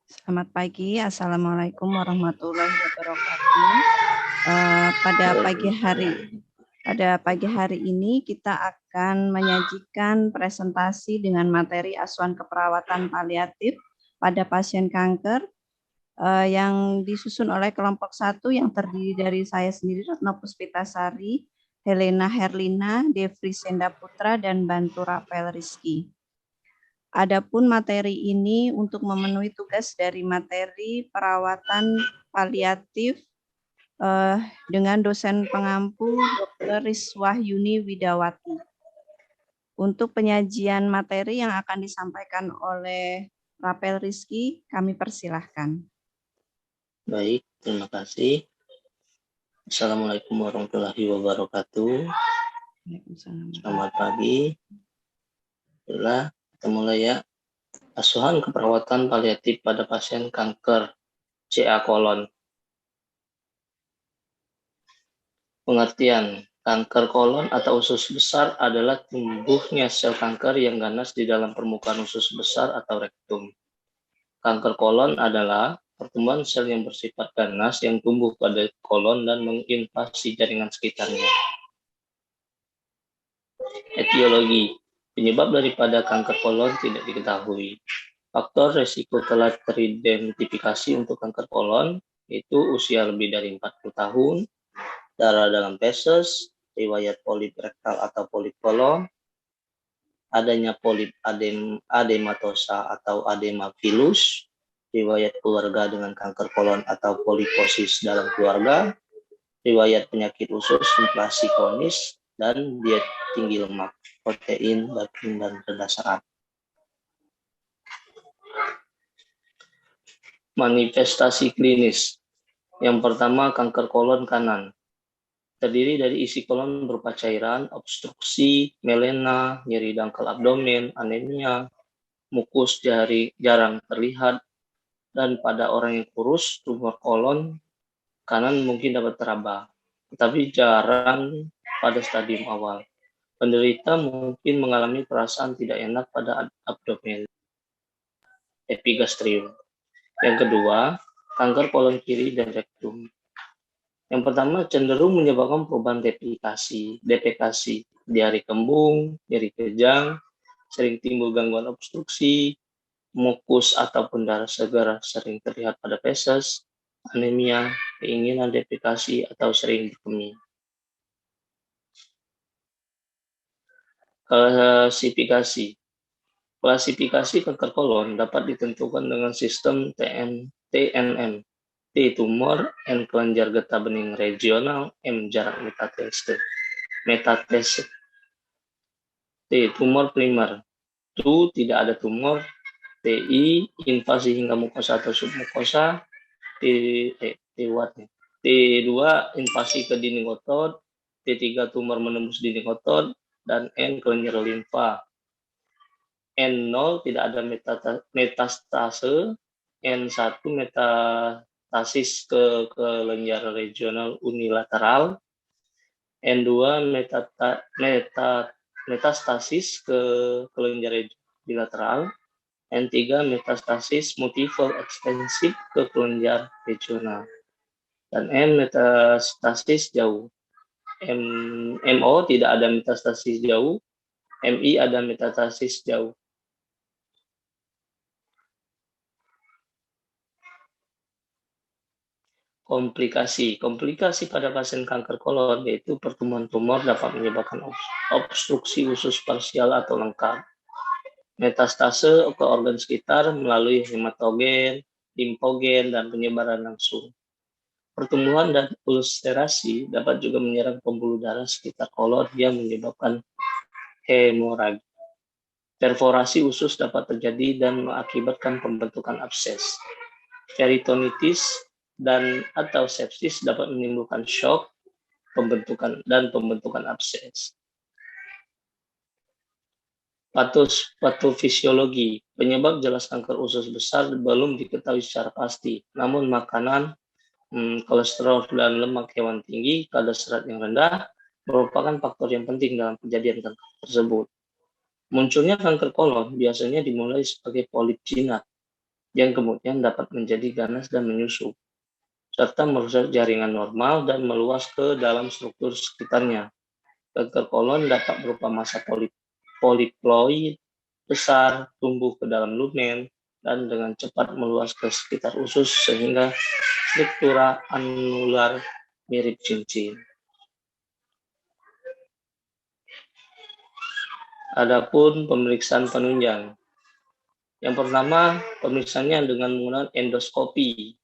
Selamat pagi, Assalamualaikum warahmatullahi wabarakatuh. Pada pagi hari ini kita akan menyajikan presentasi dengan materi asuhan keperawatan paliatif pada pasien kanker yang disusun oleh kelompok 1 yang terdiri dari saya sendiri, Retno Puspitasari, Helena Herlina, Devri Senda Putra, dan Bantu Rapel Rizky. Adapun materi ini untuk memenuhi tugas dari materi perawatan paliatif dengan dosen pengampu Dr. Rizwahyuni Widawati. Untuk penyajian materi yang akan disampaikan oleh Rapel Rizky, kami persilahkan. Baik, terima kasih. Assalamualaikum warahmatullahi wabarakatuh. Selamat pagi. Itulah, kita mulai ya. Asuhan keperawatan paliatif pada pasien kanker CA kolon. Pengertian, kanker kolon atau usus besar adalah tumbuhnya sel kanker yang ganas di dalam permukaan usus besar atau rektum. Kanker kolon adalah pertumbuhan sel yang bersifat ganas yang tumbuh pada kolon dan menginvasi jaringan sekitarnya. Etiologi, penyebab daripada kanker kolon tidak diketahui. Faktor resiko telah teridentifikasi untuk kanker kolon, yaitu usia lebih dari 40 tahun, darah dalam feses, riwayat polip rektal atau polip kolon, adanya polip adematosa atau adema pilus, riwayat keluarga dengan kanker kolon atau poliposis dalam keluarga, riwayat penyakit usus inflasi kronis, dan diet tinggi lemak, protein, daging, dan rendah serat. Manifestasi klinis. Yang pertama, kanker kolon kanan. Terdiri dari isi kolon berupa cairan, obstruksi, melena, nyeri dangkal abdomen, anemia, mukus jarang terlihat, dan pada orang yang kurus, tumor kolon kanan mungkin dapat teraba, tetapi jarang pada stadium awal. Penderita mungkin mengalami perasaan tidak enak pada abdomen. Epigastrium. Yang kedua, kanker kolon kiri dan rektum. Yang pertama cenderung menyebabkan perubahan defekasi, diare kembung, nyeri kejang, sering timbul gangguan obstruksi, mukus ataupun darah segar sering terlihat pada feses, anemia, keinginan defekasi atau sering berkemih. Klasifikasi kanker kolon dapat ditentukan dengan sistem TNM. T tumor, N kelenjar getah bening regional, M jarak metastase. T tumor primer. Tu tidak ada tumor. TI invasi hingga mukosa atau submukosa. T2 invasi ke dinding otot. T3 tumor menembus dinding otot, dan N kelenjar limfa. N0 tidak ada metastase. N1 metastasis ke kelenjar regional unilateral. N2 metastasis ke kelenjar bilateral. N3 metastasis multiple ekstensif ke kelenjar regional. Dan M metastasis jauh. MO tidak ada metastasis jauh. MI ada metastasis jauh. Komplikasi pada pasien kanker kolon yaitu pertumbuhan tumor dapat menyebabkan obstruksi usus parsial atau lengkap, metastase ke organ sekitar melalui hematogen, limfogen, dan penyebaran langsung. Pertumbuhan dan ulcerasi dapat juga menyerang pembuluh darah sekitar kolon yang menyebabkan hemoragi. Perforasi usus dapat terjadi dan mengakibatkan pembentukan abses. Peritonitis dan atau sepsis dapat menimbulkan shock, pembentukan abses. Patofisiologi. Penyebab jelas kanker usus besar belum diketahui secara pasti, namun makanan, kolesterol dan lemak hewan tinggi, kadar serat yang rendah merupakan faktor yang penting dalam kejadian kanker tersebut. Munculnya kanker kolon biasanya dimulai sebagai polip jinak yang kemudian dapat menjadi ganas dan menyusut, serta merusak jaringan normal dan meluas ke dalam struktur sekitarnya. Kanker kolon dapat berupa massa poliploid besar, tumbuh ke dalam lumen, dan dengan cepat meluas ke sekitar usus sehingga struktura anular mirip cincin. Adapun pemeriksaan penunjang. Yang pertama, pemeriksaannya dengan menggunakan endoskopi.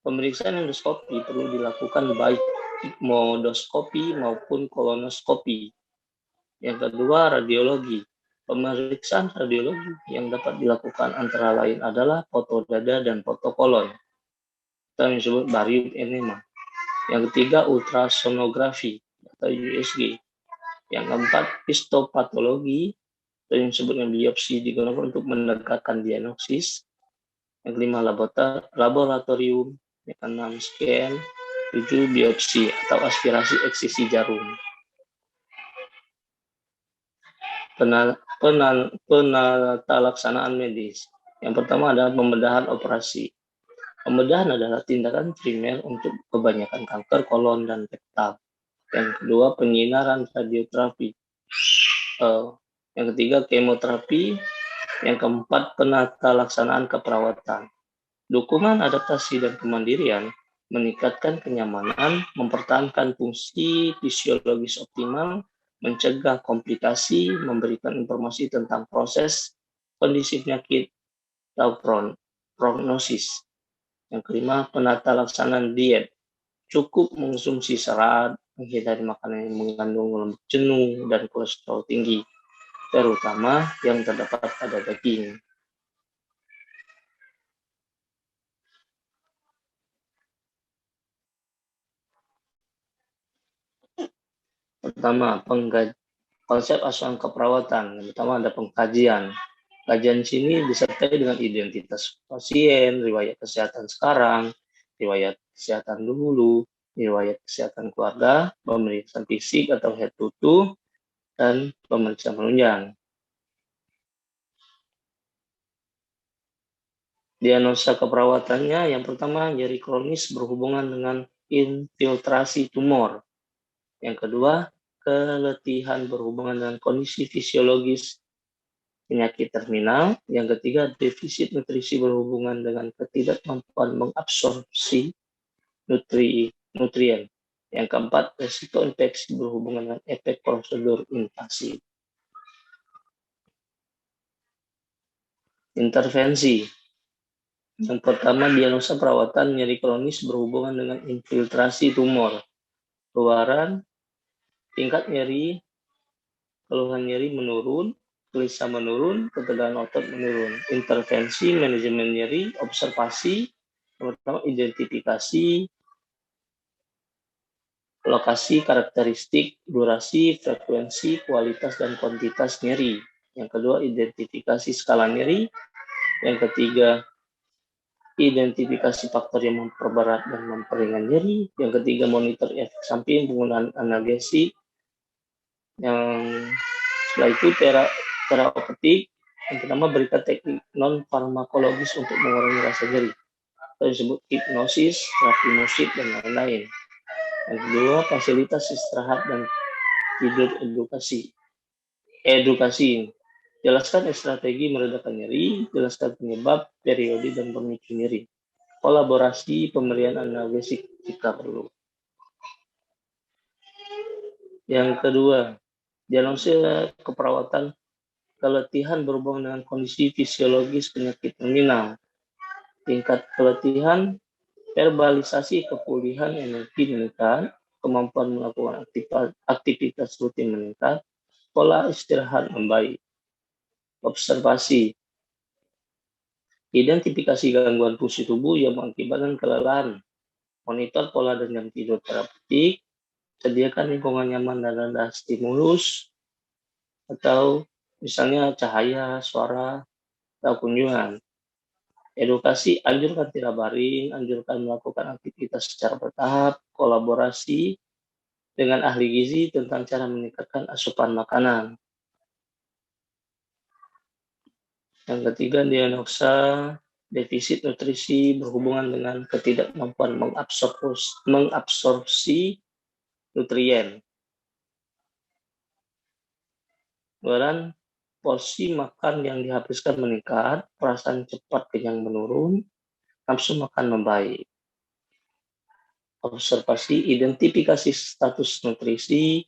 Pemeriksaan endoskopi perlu dilakukan baik igmodoskopi maupun kolonoskopi. Yang kedua, radiologi. Pemeriksaan radiologi yang dapat dilakukan antara lain adalah foto dada dan foto kolon. Kita disebut barium enema. Yang ketiga, ultrasonografi atau USG. Yang keempat, histopatologi atau yang disebut biopsi digunakan untuk menegakkan diagnosis. Yang kelima, laboratorium. Yang keenam, scan. 7, biopsi atau aspirasi eksisi jarum. Penata laksanaan medis. Yang pertama adalah pembedahan operasi. Pembedahan adalah tindakan primer untuk kebanyakan kanker kolon dan rektal. Yang kedua, penyinaran radioterapi. Yang ketiga, kemoterapi. Yang keempat, penata laksanaan keperawatan. Dukungan adaptasi dan kemandirian meningkatkan kenyamanan, mempertahankan fungsi fisiologis optimal, mencegah komplikasi, memberikan informasi tentang proses, kondisi penyakit, atau prognosis. Yang kelima, penata laksanaan diet. Cukup mengonsumsi serat, menghindari makanan yang mengandung lemak jenuh dan kolesterol tinggi, terutama yang terdapat pada daging. Pertama, konsep asuhan keperawatan. Yang pertama ada pengkajian. Kajian sini disertai dengan identitas pasien, riwayat kesehatan sekarang, riwayat kesehatan dulu, riwayat kesehatan keluarga, pemeriksaan fisik atau head to toe, dan pemeriksaan penunjang. Diagnosa keperawatannya yang pertama nyeri kronis berhubungan dengan infiltrasi tumor. Yang kedua, keletihan berhubungan dengan kondisi fisiologis penyakit terminal. Yang ketiga, defisit nutrisi berhubungan dengan ketidakmampuan mengabsorpsi nutrien. Yang keempat, resiko infeksi berhubungan dengan efek prosedur invasif. Intervensi. Yang pertama, diagnosa perawatan nyeri kronis berhubungan dengan infiltrasi tumor. Keluaran, tingkat nyeri, keluhan nyeri menurun, gelisah menurun, ketegangan otot menurun. Intervensi, manajemen nyeri, observasi. Yang pertama, identifikasi, lokasi, karakteristik, durasi, frekuensi, kualitas, dan kuantitas nyeri. Yang kedua, identifikasi skala nyeri. Yang ketiga, identifikasi faktor yang memperberat dan memperingan nyeri. Yang ketiga, monitor efek samping penggunaan analgesik. Yang setelah itu terapeutik. Yang pertama, berikan teknik non farmakologis untuk mengurangi rasa nyeri. Itu disebut hipnosis, terapi musik, dan lain-lain. Yang kedua, fasilitas istirahat dan tidur edukasi. Jelaskan strategi meredakan nyeri, jelaskan penyebab, periode, dan pemicu nyeri. Kolaborasi pemberian analgesik jika perlu. Yang kedua, diagnosis keperawatan keletihan berhubungan dengan kondisi fisiologis penyakit terminal. Tingkat keletihan, verbalisasi kepulihan energi meningkat, kemampuan melakukan aktivitas rutin meningkat, pola istirahat membaik. Observasi. Identifikasi gangguan fungsi tubuh yang mengakibatkan kelelahan. Monitor pola dan jam tidur terapeutik. Sediakan lingkungan nyaman dan rendah stimulus. Atau misalnya cahaya, suara, atau kunjungan. Edukasi, anjurkan tidak baring, anjurkan melakukan aktivitas secara bertahap, kolaborasi dengan ahli gizi tentang cara meningkatkan asupan makanan. Yang ketiga, diagnosa Defisit nutrisi berhubungan dengan ketidakmampuan mengabsorpsi nutrien. Kemudian porsi makan yang dihabiskan meningkat, perasaan cepat kenyang menurun, nafsu makan membaik. Observasi, identifikasi status nutrisi,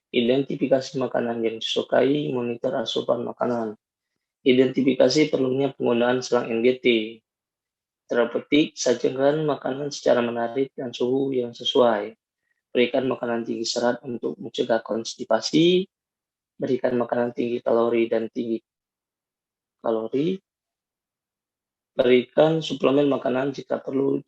identifikasi makanan yang disukai, monitor asupan makanan. Identifikasi perlunya penggunaan selang NGT. Terapeutik, sajikan makanan secara menarik dan suhu yang sesuai. Berikan makanan tinggi serat untuk mencegah konstipasi. Berikan makanan tinggi kalori dan tinggi kalori. Berikan suplemen makanan jika perlu.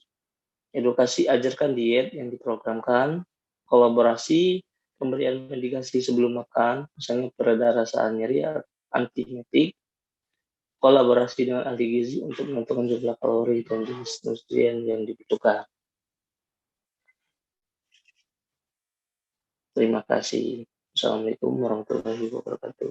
Edukasi, ajarkan diet yang diprogramkan. Kolaborasi, pemberian medikasi sebelum makan, misalnya pereda rasa nyeri, antiemetik. Kolaborasi dengan ahli gizi untuk menentukan jumlah kalori dan jenis nutrien yang dibutuhkan. Terima kasih. Assalamualaikum warahmatullahi wabarakatuh.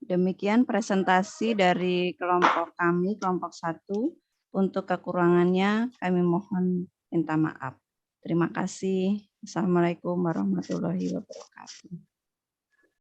Demikian presentasi dari kelompok kami, kelompok 1. Untuk kekurangannya kami mohon minta maaf. Terima kasih. Assalamualaikum warahmatullahi wabarakatuh.